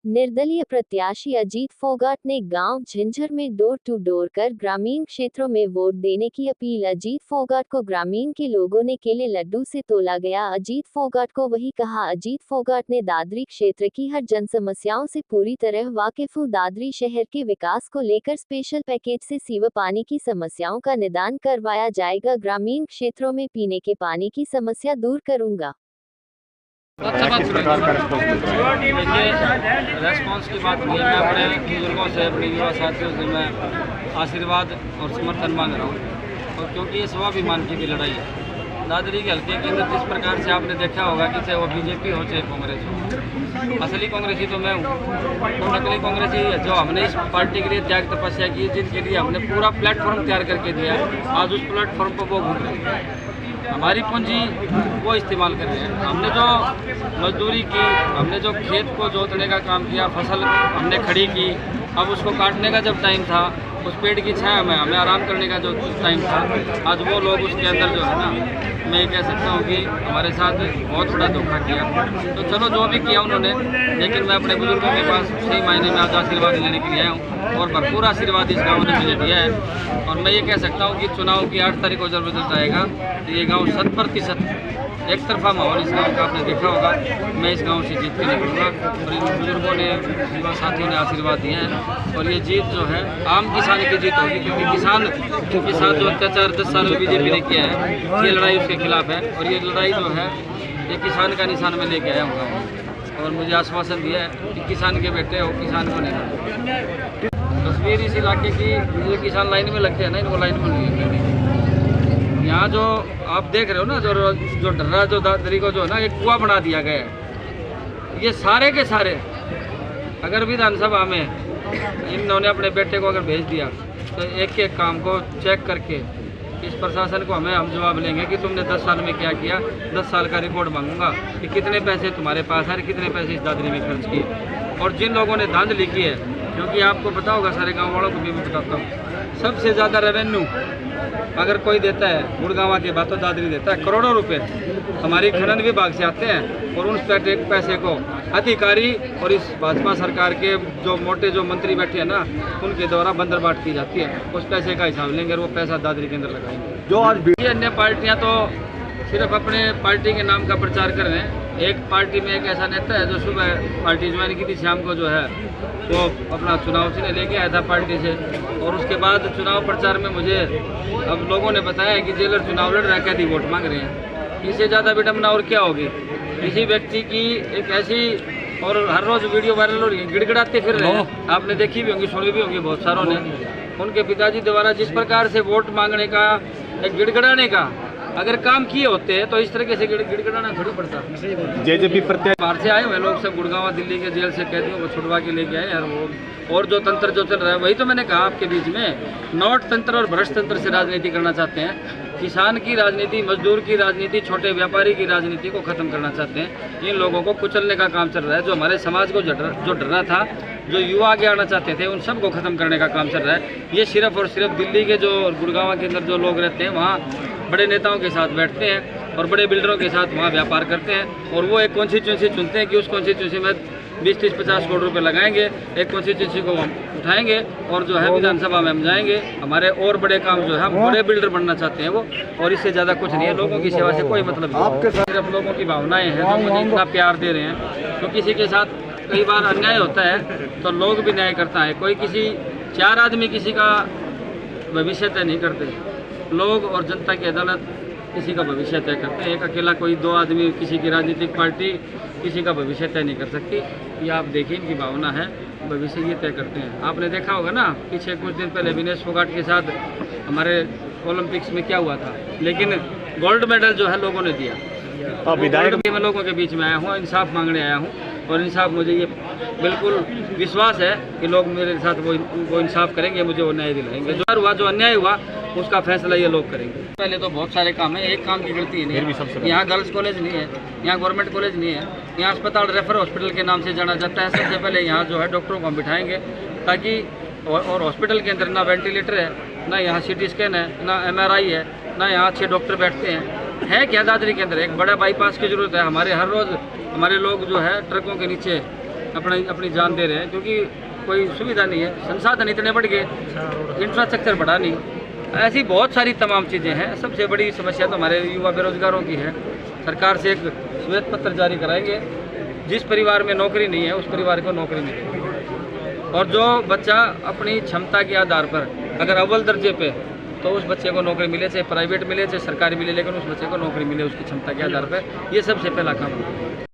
निर्दलीय प्रत्याशी अजीत फोगाट ने गांव झिंझर में डोर टू डोर कर ग्रामीण क्षेत्रों में वोट देने की अपील। अजीत फोगाट को ग्रामीण के लोगों ने केले लड्डू से तोला गया। अजीत फोगाट को वही कहा। अजीत फोगाट ने दादरी क्षेत्र की हर जन समस्याओं से पूरी तरह वाकिफ हूं। दादरी शहर के विकास को लेकर स्पेशल पैकेज से सीवर पानी की समस्याओं का निदान करवाया जाएगा। ग्रामीण क्षेत्रों में पीने के पानी की समस्या दूर करूंगा। किस प्रकार का रेस्पॉन्स की बात नहीं है। मैं अपने बुजुर्गों से, अपने युवा साथियों से मैं आशीर्वाद और समर्थन मांग रहा हूँ, और क्योंकि ये स्वाभिमान की लड़ाई है। दादरी के हल्के के अंदर जिस प्रकार से आपने देखा होगा कि चाहे वो बीजेपी हो चाहे कांग्रेस हो, असली कांग्रेसी तो मैं हूँ, तो नकली कांग्रेसी जो हमने इस पार्टी के लिए त्याग तपस्या की, जिनके लिए हमने पूरा प्लेटफॉर्म तैयार करके दिया, आज उस प्लेटफॉर्म पर वो घूम रहे हैं। हमारी पूंजी वो इस्तेमाल कर रहे हैं। हमने जो मजदूरी की, हमने जो खेत को जोतने का काम किया, फसल हमने खड़ी की, अब उसको काटने का जब टाइम था, उस पेड़ की छाया में हमें आराम करने का जो टाइम था, आज वो लोग उसके अंदर जो है ना, मैं ये कह सकता हूँ कि हमारे साथ बहुत बड़ा धोखा किया। तो चलो जो भी किया उन्होंने, लेकिन मैं अपने बुजुर्गों के पास सही मायने में आज आशीर्वाद लेने के लिए आया हूँ, और भरपूर आशीर्वाद इस गाँव ने मुझे दिया है। और मैं ये कह सकता हूँ कि चुनाव की 8 तारीख को जब रिजल्ट आएगा तो ये गाँव 100% एक तरफा माहौल इस गाँव का आपने देखा होगा। मैं इस गाँव से जीत के निकलूँगा, और इन बुजुर्गों ने, युवा साथियों ने आशीर्वाद दिया है, और ये जीत जो है आम किसान की जीत होगी, क्योंकि किसान के साथ जो अत्याचार 10 साल में बीजेपी ने किया है, ये लड़ाई उसके खिलाफ है, और ये लड़ाई जो है ये किसान का निशान में लेके आया हूँ। और मुझे आश्वासन दिया है कि किसान के बेटे हो, किसान को नहीं। तस्वीर इस इलाके की, ये किसान लाइन में लगते हैं ना, इनको लाइन में नहीं है। यहाँ जो आप देख रहे हो ना, जो डर्रा जो दादरी को जो है ना एक कुआं बना दिया गया है, ये सारे के सारे अगर विधानसभा में इन्होंने अपने बेटे को अगर भेज दिया तो एक एक काम को चेक करके इस प्रशासन को हम जवाब लेंगे कि तुमने 10 साल में क्या किया। 10 साल का रिकॉर्ड मांगूंगा कि कितने पैसे तुम्हारे पास है, कितने पैसे इस दादरी में खर्च किए। और जिन लोगों ने धांधली की है, क्योंकि आपको पता होगा, सारे गाँव वालों को भी मैं बताता हूँ, सबसे ज़्यादा रेवेन्यू अगर कोई देता है गुड़गांव के बाद तो दादरी देता है। करोड़ों रुपए हमारी खनन विभाग से आते हैं, और उन पैसे को अधिकारी और इस भाजपा सरकार के जो मोटे जो मंत्री बैठे हैं ना, उनके द्वारा बंदरबाट की जाती है। उस पैसे का हिसाब लेंगे और वो पैसा दादरी के अंदर लगाएंगे। जो आज अन्य पार्टियां तो सिर्फ अपने पार्टी के नाम का प्रचार कर रहे हैं। एक पार्टी में एक ऐसा नेता है जो सुबह पार्टी ज्वाइन की थी, शाम को जो है वो अपना चुनाव चिन्ह लेके आया था पार्टी से, और उसके बाद चुनाव प्रचार में मुझे अब लोगों ने बताया कि जेलर चुनाव लड़ रहा है, कैदी वोट मांग रहे हैं। इससे ज़्यादा विडम्बना और क्या होगी। किसी व्यक्ति की एक ऐसी, और हर रोज़ वीडियो वायरल हो रही है, गिड़गिड़ाते फिर रहे हैं, आपने देखी भी होंगी, सुनी भी होंगी बहुत सारों ने। उनके पिताजी द्वारा जिस प्रकार से वोट मांगने का, एक गिड़गिड़ाने का अगर काम किए होते हैं तो इस तरीके से गिड़गिड़ाना थोड़ी पड़ता। जेजेपी बाहर से आए हुए लोग सब गुड़गांव दिल्ली के जेल से कैदियों को छुड़वा के लेके आए यार। वो और जो तंत्र जो चल रहा है, वही तो मैंने कहा आपके बीच में, नोट तंत्र और भ्रष्ट तंत्र से राजनीति करना चाहते हैं। किसान की राजनीति, मजदूर की राजनीति, छोटे व्यापारी की राजनीति को खत्म करना चाहते हैं। इन लोगों को कुचलने का काम चल रहा है। जो हमारे समाज को जो डरना था, जो युवा आगे आना चाहते थे, उन सब को खत्म करने का काम चल रहा है। ये सिर्फ और सिर्फ दिल्ली के जो गुड़गांव के अंदर जो लोग रहते हैं, वहाँ बड़े नेताओं के साथ बैठते हैं और बड़े बिल्डरों के साथ वहाँ व्यापार करते हैं, और वो एक कॉन्स्टिट्यूंसी चुनते हैं कि उस कॉन्स्टिट्यूंसी में 20, 30, 50 करोड़ रुपए लगाएंगे, एक कॉन्स्टिट्यूंसी को हम उठाएंगे, और जो है विधानसभा में हम जाएंगे। हमारे और बड़े काम जो है, हम बड़े बिल्डर बनना चाहते हैं वो, और इससे ज़्यादा कुछ नहीं है। लोगों की सेवा से कोई मतलब नहीं। सिर्फ लोगों की भावनाएं हैं जो मुझे इतना प्यार दे रहे हैं। तो किसी के साथ कई बार अन्याय होता है तो लोग भी न्याय करता है। कोई किसी 4 आदमी किसी का भविष्य तय नहीं करते, लोग और जनता की अदालत किसी का भविष्य तय करते हैं। एक अकेला कोई 2 आदमी, किसी की राजनीतिक पार्टी किसी का भविष्य तय नहीं कर सकती। ये आप देखिए, इनकी भावना है, भविष्य ये तय करते हैं। आपने देखा होगा ना, पीछे कुछ दिन पहले विनेश फोगाट के साथ हमारे ओलंपिक्स में क्या हुआ था, लेकिन गोल्ड मेडल जो है लोगों ने दिया। विधायक मैं लोगों के बीच में आया हूँ, इंसाफ मांगने आया हूँ, और इंसाफ मुझे ये बिल्कुल विश्वास है कि लोग मेरे साथ वो इंसाफ करेंगे, मुझे वो न्याय दिलाएंगे। जो अन्याय हुआ उसका फैसला ये लोग करेंगे। पहले तो बहुत सारे काम है, एक काम की गलती नहीं है। यहाँ गर्ल्स कॉलेज नहीं है, यहाँ गवर्नमेंट कॉलेज नहीं है, यहाँ अस्पताल रेफर हॉस्पिटल के नाम से जाना जाता है। सबसे पहले यहाँ जो है डॉक्टरों को हम बिठाएंगे, ताकि और हॉस्पिटल के अंदर ना वेंटिलेटर है, ना यहाँ CT स्कैन है, ना MRI है, ना यहाँ अच्छे डॉक्टर बैठते हैं। क्या दादरी के अंदर एक बड़ा बाईपास की जरूरत है। हमारे हर रोज़ हमारे लोग जो है ट्रकों के नीचे अपनी अपनी जान दे रहे हैं, क्योंकि कोई सुविधा नहीं है, संसाधन इतने बढ़ गए, इंफ्रास्ट्रक्चर बढ़ा नहीं, ऐसी बहुत सारी तमाम चीज़ें हैं। सबसे बड़ी समस्या तो हमारे युवा बेरोजगारों की है। सरकार से एक श्वेत पत्र जारी कराएंगे, जिस परिवार में नौकरी नहीं है उस परिवार को नौकरी मिलेगी, और जो बच्चा अपनी क्षमता के आधार पर अगर अव्वल दर्जे पे, तो उस बच्चे को नौकरी मिले, चाहे प्राइवेट मिले चाहे सरकारी मिले, लेकिन उस बच्चे को नौकरी मिले उसकी क्षमता के आधार पर। ये सबसे पहला काम है।